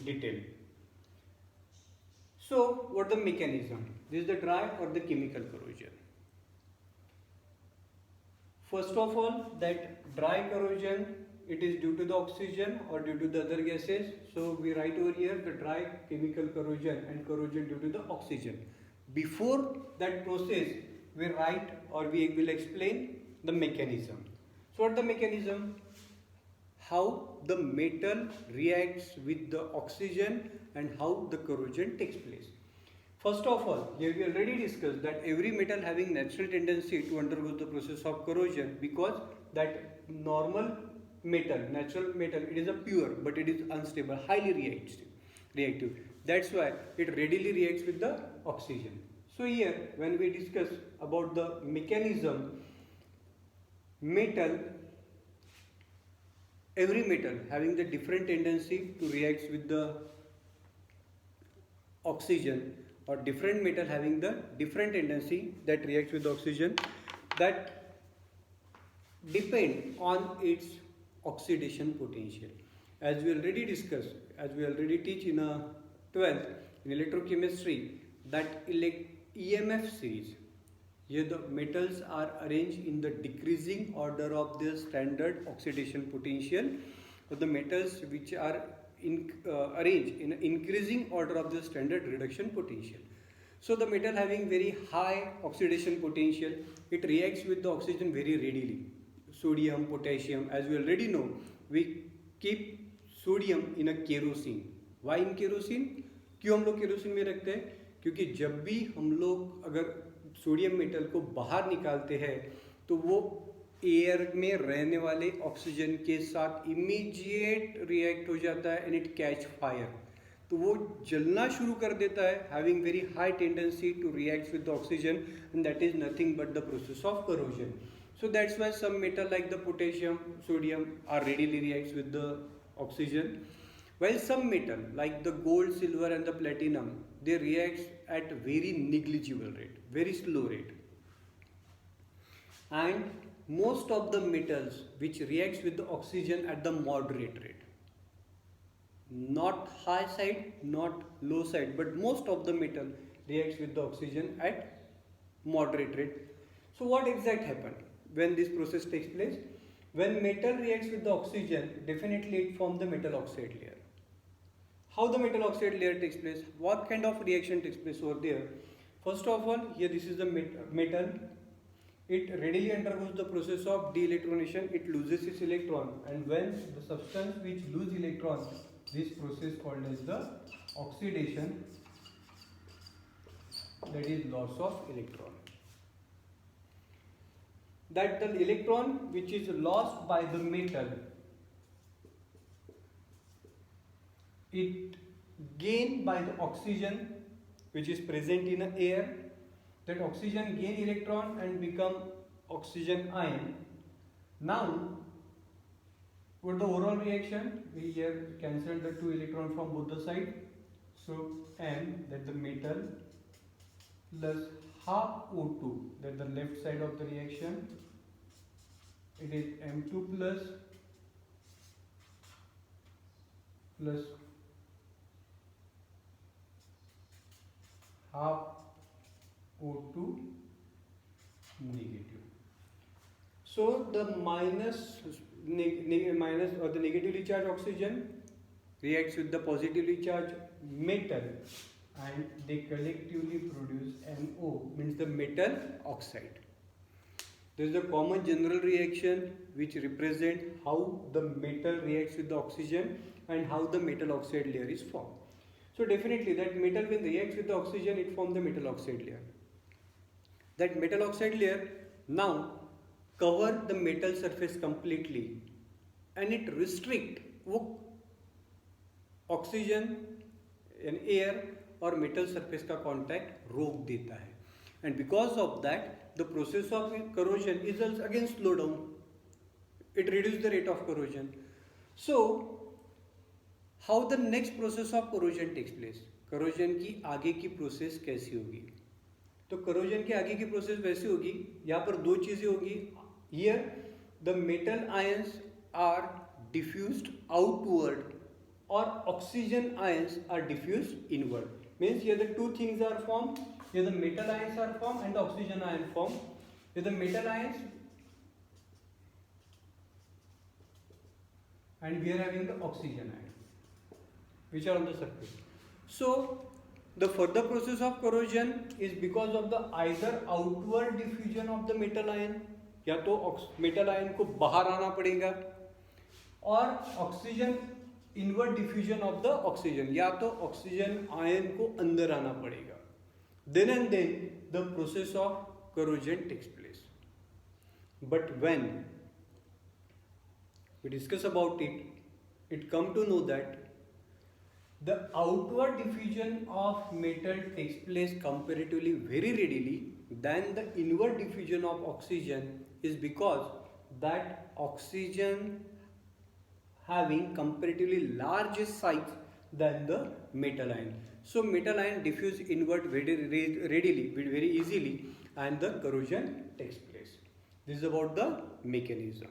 detail. So what the mechanism? This is the dry or the chemical corrosion. First of all, that dry corrosion, it is due to the oxygen or due to the other gases. So we write over here the dry chemical corrosion and corrosion due to the oxygen. Before that process, we write or we will explain the mechanism. So what the mechanism? How the metal reacts with the oxygen and how the corrosion takes place. First of all, here we already discussed that every metal having natural tendency to undergo the process of corrosion, because that normal metal, natural metal, it is a pure but it is unstable, highly reactive. That's why it readily reacts with the oxygen. So here when we discuss about the mechanism, every metal having the different tendency to react with the oxygen, or different metal having the different tendency that reacts with the oxygen, that depend on its oxidation potential. As we already discussed, as we already teach in a 12th in electrochemistry, that EMF series, here the metals are arranged in the decreasing order of their standard oxidation potential, or the metals which are arranged in increasing order of the standard reduction potential. So the metal having very high oxidation potential, it reacts with the oxygen very readily. Sodium, potassium, as we already know, we keep sodium in a kerosene. Why in kerosene? क्यों हम लोग kerosene में रखते हैं? क्योंकि जब भी हम लोग अगर सोडियम मेटल को बाहर निकालते हैं तो वो एयर में रहने वाले ऑक्सीजन के साथ इमीडिएट रिएक्ट हो जाता है एंड इट कैच फायर. तो वो जलना शुरू कर देता है, having very high tendency to react with the oxygen, and that is nothing but the process of corrosion. So that's why some metal like the potassium, sodium are readily reacts with the oxygen, while some metal like the gold, silver and the platinum, they react at very negligible rate, very slow rate. And most of the metals which reacts with the oxygen at the moderate rate, not high side, not low side, but most of the metal reacts with the oxygen at moderate rate. So what exact happened when this process takes place? When metal reacts with the oxygen, definitely it forms the metal oxide layer. How the metal oxide layer takes place? What kind of reaction takes place over there? First of all, here this is the metal. It readily undergoes the process of de-electronation. It loses its electron, and when the substance which lose electrons, this process called as the oxidation, that is loss of electron. That the electron which is lost by the metal, it gained by the oxygen which is present in the air. That oxygen gain electron and become oxygen ion. Now what the overall reaction? We here cancel the two electron from both the side. So M, that the metal, plus half O2, that the left side of the reaction, it is M2 plus half O2 negative. So the minus or the negatively charged oxygen reacts with the positively charged metal, and they collectively produce NO, means the metal oxide. There is a common general reaction which represent how the metal reacts with the oxygen and how the metal oxide layer is formed. So definitely that metal when reacts with the oxygen, it forms the metal oxide layer. That metal oxide layer now cover the metal surface completely, and it restrict वो oxygen and air और metal surface का contact रोक देता है, and because of that the process of corrosion is again slow down, it reduce the rate of corrosion. So how the next process of corrosion takes place? Corrosion की आगे की process कैसी होगी? तो करोजन की आगे की प्रोसेस वैसी होगी, यहाँ पर दो चीज़ें होगी. Here the metal ions are diffused outward or oxygen ions are diffused inward. Means here the two things are formed. Here the metal ions are formed and the oxygen ion formed. Here the metal ions and we are having the oxygen ion which are on the surface. So the further process of corrosion is because of the either outward diffusion of the metal ion, या तो metal ion को बाहर आना पड़ेगा, और oxygen inward diffusion of the oxygen, या तो oxygen ion को अंदर आना पड़ेगा. Then and then the process of corrosion takes place. But when we discuss about it, it come to know that the outward diffusion of metal takes place comparatively very readily than the inward diffusion of oxygen, is because that oxygen having comparatively larger size than the metal ion. So metal ion diffuse inward very readily, very easily, and the corrosion takes place. This is about the mechanism.